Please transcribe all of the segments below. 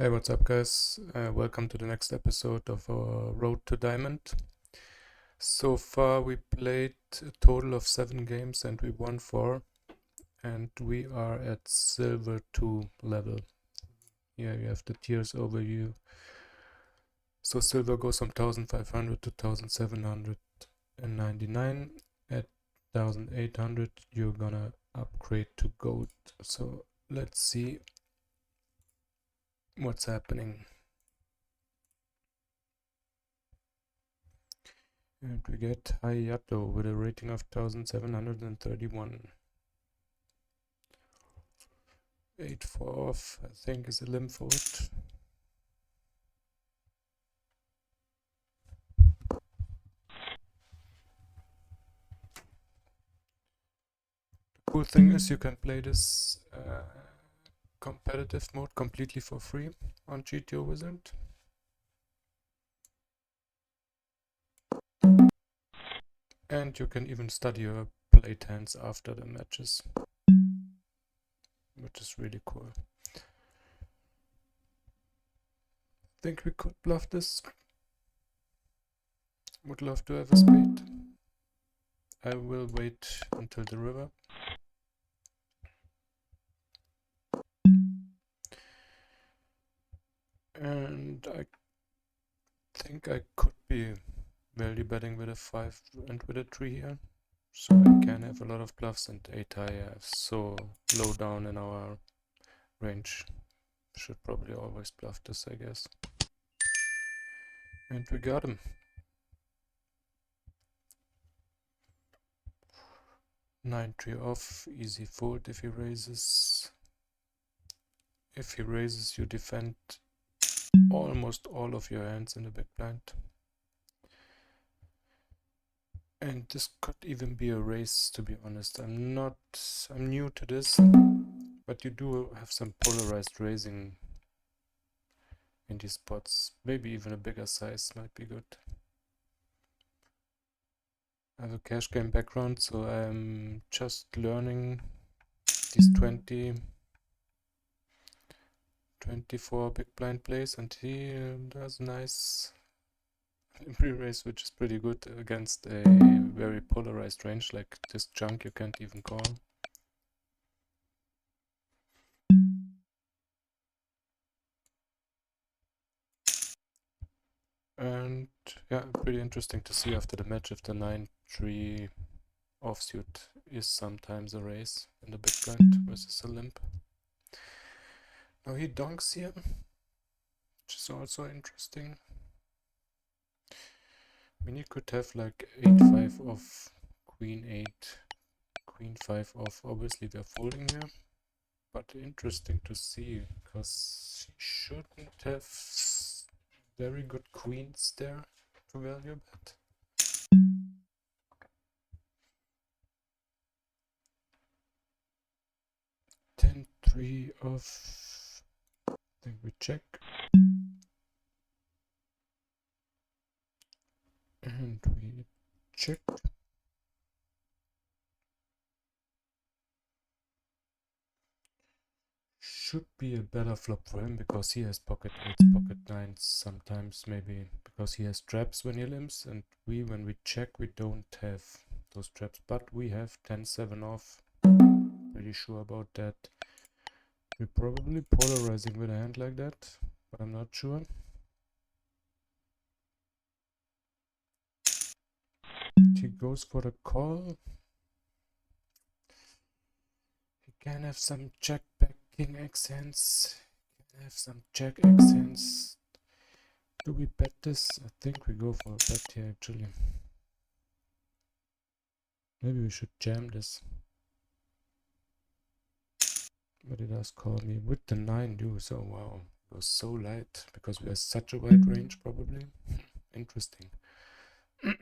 Hey, what's up, guys? Welcome to the next episode of our Road to Diamond. So far, we played a total of 7 games and we won 4. And we are at Silver 2 level. Here you have the tiers overview. So Silver goes from 1500 to 1799. At 1800, you're gonna upgrade to Gold. So let's see what's happening. And we get Hayato with a rating of 1731. 8-4 off, I think, is a limb forward. The cool thing is you can play this competitive mode completely for free on GTO Wizard. And you can even study your plate hands after the matches, which is really cool. Think we could bluff this. Would love to have a spade. I will wait until the river. And I think I could be value betting with a 5 and with a 3 here. So I can have a lot of bluffs, and 8 high so low down in our range. Should probably always bluff this, I guess. And we got him. 9-3 off, easy fold if he raises. If he raises, you defend almost all of your hands in the big blind. And this could even be a race, to be honest. I'm new to this, but you do have some polarized raising in these spots. Maybe even a bigger size might be good. I have a cash game background, so I'm just learning these 24 big blind plays, and he does nice pre-raise, which is pretty good against a very polarized range like this junk you can't even call. And yeah, pretty interesting to see after the match if the 9-3 offsuit is sometimes a race in the big blind versus a limp. Now he donks here, which is also interesting. I mean, you could have like 8-5 off, Queen 8, Queen 5 off. Obviously they're folding here, but interesting to see because she shouldn't have very good queens there to value bet. 10-3 off. I think we check. And we check. Should be a better flop for him because he has pocket 8s, pocket 9s, sometimes maybe because he has traps when he limps, and we, when we check, we don't have those traps, but we have 10-7 off. Pretty sure about that. We're probably polarizing with a hand like that, but I'm not sure. He goes for the call. He can have some check back king x hands. He can have some check x hands. Do we bet this? I think we go for a bet here actually. Maybe we should jam this. But it does call me with the 9 do, so wow. It was so light because we have such a wide range probably. Interesting.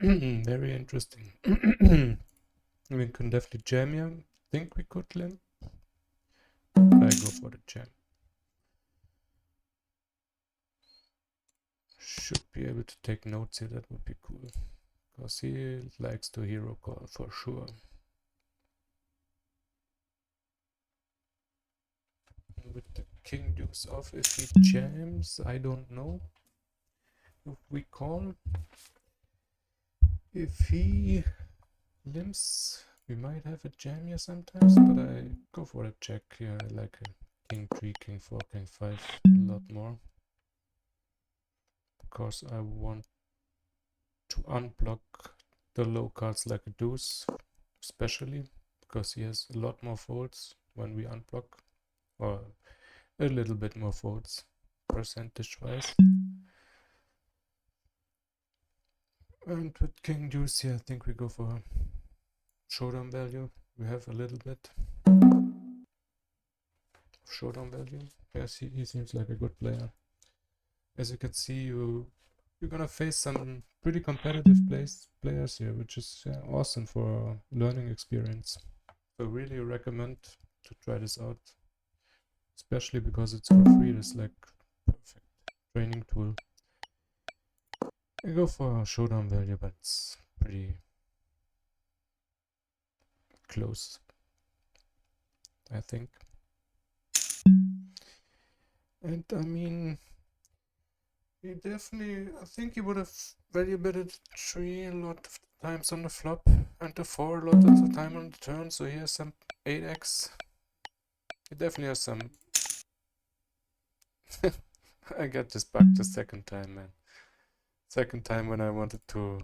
Very interesting. We can definitely jam here. Think we could limp. I go for the jam. Should be able to take notes here, that would be cool. Because he likes to hero call for sure. With the king deuce off if he jams. I don't know. If we call, if he limps, we might have a jam here sometimes, but I go for a check here. I like a king 3, king 4, king 5 a lot more, because I want to unblock the low cards like a deuce, especially because he has a lot more folds when we unblock, or a little bit more folds percentage wise. And with king deuce here, I think we go for showdown value. We have a little bit showdown value. Yes, he seems like a good player. As you can see, you're gonna face some pretty competitive players here, which is awesome for learning experience. So really recommend to try this out, especially because it's for free. It's like perfect training tool. I go for showdown value, but it's pretty close, I think. And I mean, he definitely, I think he would have value betted 3 a lot of times on the flop and the 4 a lot of the time on the turn, so he has some 8x. He definitely has some. I got this bug the second time, man. Second time when I wanted to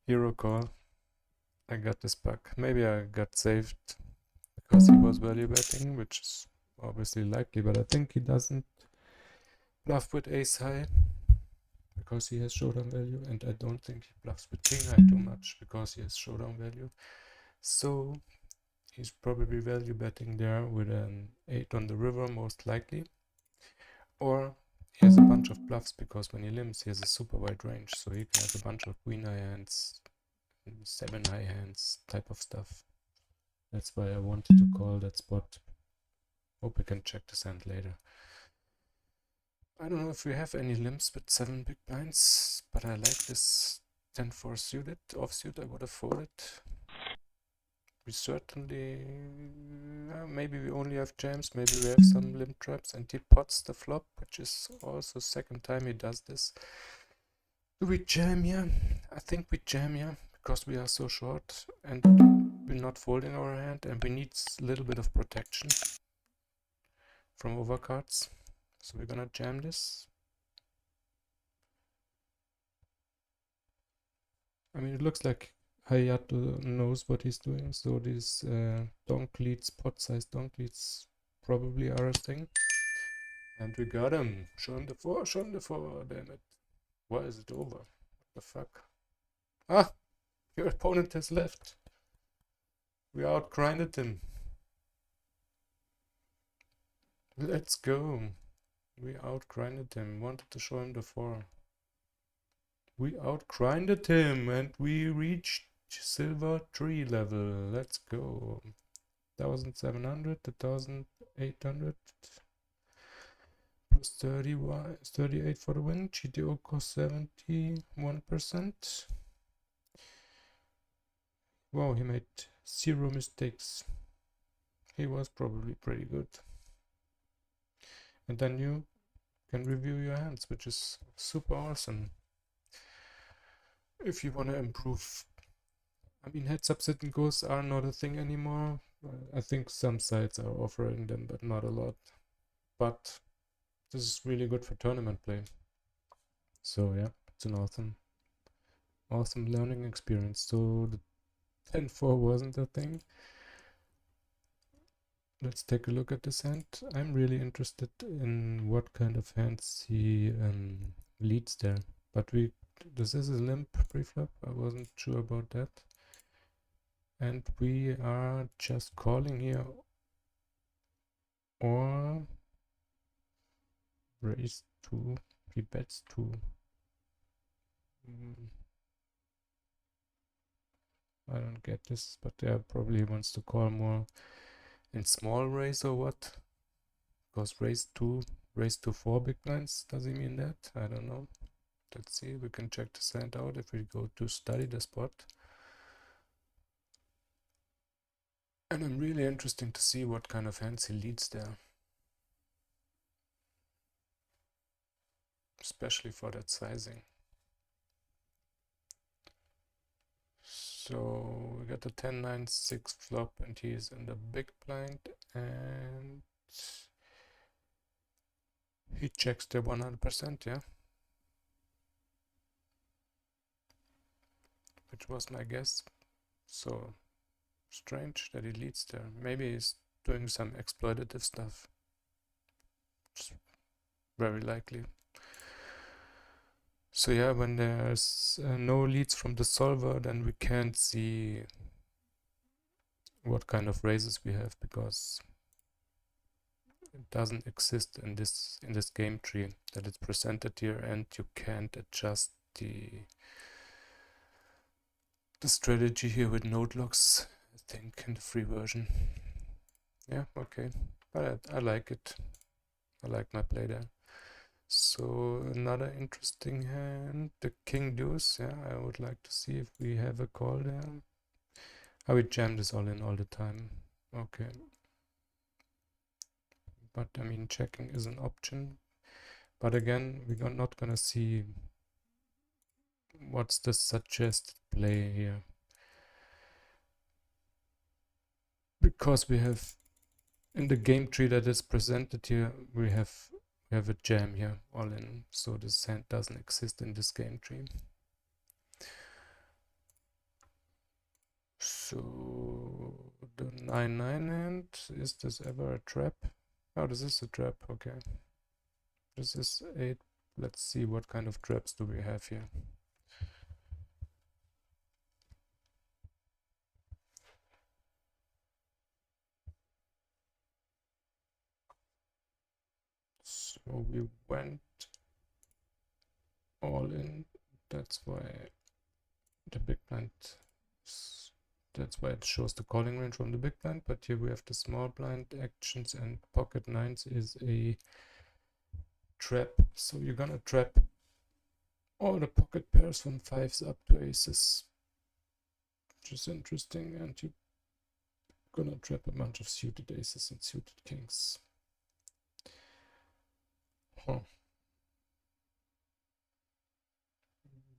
hero call, I got this bug. Maybe I got saved because he was value betting, which is obviously likely, but I think he doesn't bluff with ace high because he has showdown value, and I don't think he bluffs with king high too much because he has showdown value. So he's probably value betting there with an 8 on the river, most likely. Or he has a bunch of bluffs because when he limps, he has a super wide range, so he can have a bunch of queen high hands, 7 high hands type of stuff. That's why I wanted to call that spot. Hope we can check this hand later. I don't know if we have any limps with 7 big blinds, but I like this 10-4 suited. Offsuit I would have folded. We certainly, maybe we only have jams, maybe we have some limp traps, and he pots the flop, which is also second time he does this. Do we jam here? I think we jam here because we are so short and we're not folding our hand, and we need a little bit of protection from overcards. So we're gonna jam this. I mean, it looks like Hayato knows what he's doing, so these donk leads, pot-sized donk leads probably are a thing. And we got him. Show him the 4, show him the 4, damn it. Why is it over? What the fuck? Ah! Your opponent has left. We outgrinded him. Let's go. We outgrinded him. Wanted to show him the 4. We outgrinded him and we reached silver 3 level. Let's go. 1700, 1800 plus 38 for the win. GTO cost 71%. Wow, he made 0 mistakes. He was probably pretty good. And then you can review your hands, which is super awesome. If you want to improve. I mean, heads up sit and goes are not a thing anymore. I think some sites are offering them, but not a lot. But this is really good for tournament play. So yeah, it's an awesome learning experience. So the 10-4 wasn't a thing. Let's take a look at this hand. I'm really interested in what kind of hands he leads there. But this is a limp preflop. I wasn't sure about that. And we are just calling here or raise 2. He bets 2. I don't get this, but yeah, probably wants to call more in small raise or what? Because raise to 4 big blinds, does he mean that? I don't know. Let's see, we can check this hand out if we go to study the spot. And I'm really interested to see what kind of hands he leads there. especially for that sizing. So we got the 10-9-6 flop, and he's in the big blind, and he checks the 100%, yeah, which was my guess. So strange that he leads there. Maybe he's doing some exploitative stuff. It's very likely. So yeah, when there's no leads from the solver, then we can't see what kind of raises we have, because it doesn't exist in this game tree that it's presented here, and you can't adjust the strategy here with node locks, I think, in the free version. Yeah, okay, but I like it. I like my play there. So another interesting hand, the king deuce. Yeah, I would like to see if we have a call there. I would jam this all in all the time. Okay. But I mean, checking is an option. But again, we're not gonna see what's the suggested play here. Because we have, in the game tree that is presented here, we have a jam here, all in. So this hand doesn't exist in this game tree. So the 9-9 hand, is this ever a trap? Oh, this is a trap, okay. This is 8. Let's see what kind of traps do we have here. So we went all in. That's why the big blind, that's why it shows the calling range from the big blind. But here we have the small blind actions, and pocket nines is a trap. So you're gonna trap all the pocket pairs from 5s up to aces, which is interesting, and you're gonna trap a bunch of suited aces and suited kings. Huh.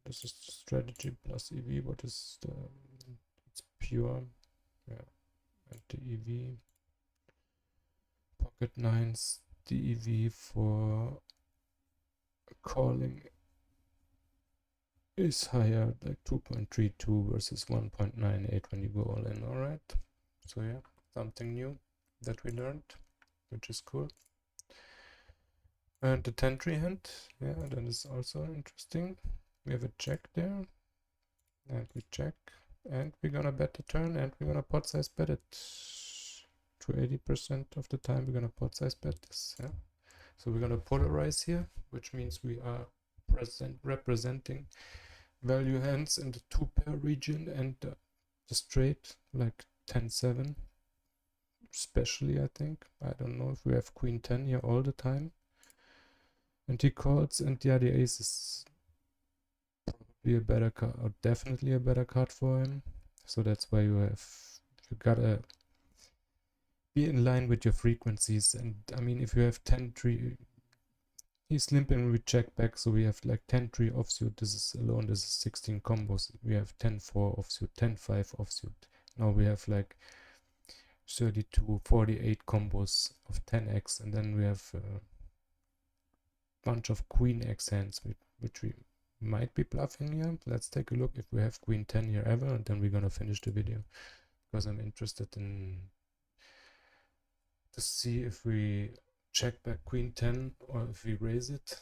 This is the strategy plus EV. What is the, it's pure, yeah, and the EV, pocket nines, the EV for calling is higher, like 2.32 versus 1.98 when you go all in. All right, so yeah, something new that we learned, which is cool. And the 10-3 hand, yeah, that is also interesting. We have a check there, and we check, and we're gonna bet the turn, and we're gonna pot size bet it. To 80% of the time we're gonna pot size bet this. Yeah, so we're gonna polarize here, which means we are representing value hands in the 2-pair region and the straight, like 10-7 especially. I think, I don't know if we have queen 10 here all the time, and he calls, and yeah, the ace is probably a better card, or definitely a better card for him. So that's why you gotta be in line with your frequencies. And I mean, if you have 10-3, he's limping with check back, so we have like 10-3 offsuit. This is alone, this is 16 combos. We have 10-4 offsuit, 10-5 offsuit. Now we have like 32, 48 combos of 10x, and then we have a bunch of queen x hands, which we might be bluffing here. Let's take a look if we have queen 10 here ever, and then we're gonna finish the video, because I'm interested in to see if we check back queen 10 or if we raise it.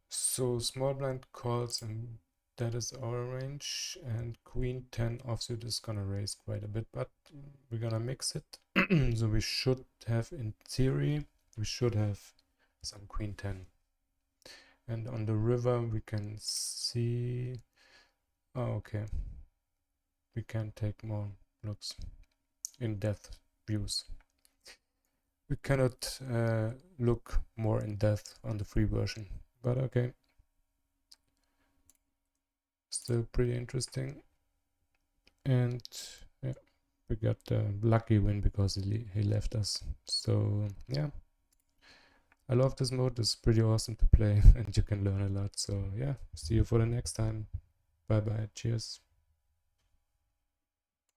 So small blind calls, and that is our range, and queen 10 offsuit is gonna raise quite a bit, but we're gonna mix it. So we should have, in theory, we should have some queen 10. And on the river we can see, oh, okay, we can take more looks in depth views. We cannot look more in depth on the free version, but okay, still pretty interesting. And yeah, we got a lucky win because he left us. So yeah, I love this mode. It's pretty awesome to play and you can learn a lot. So yeah, see you for the next time. Bye bye. Cheers.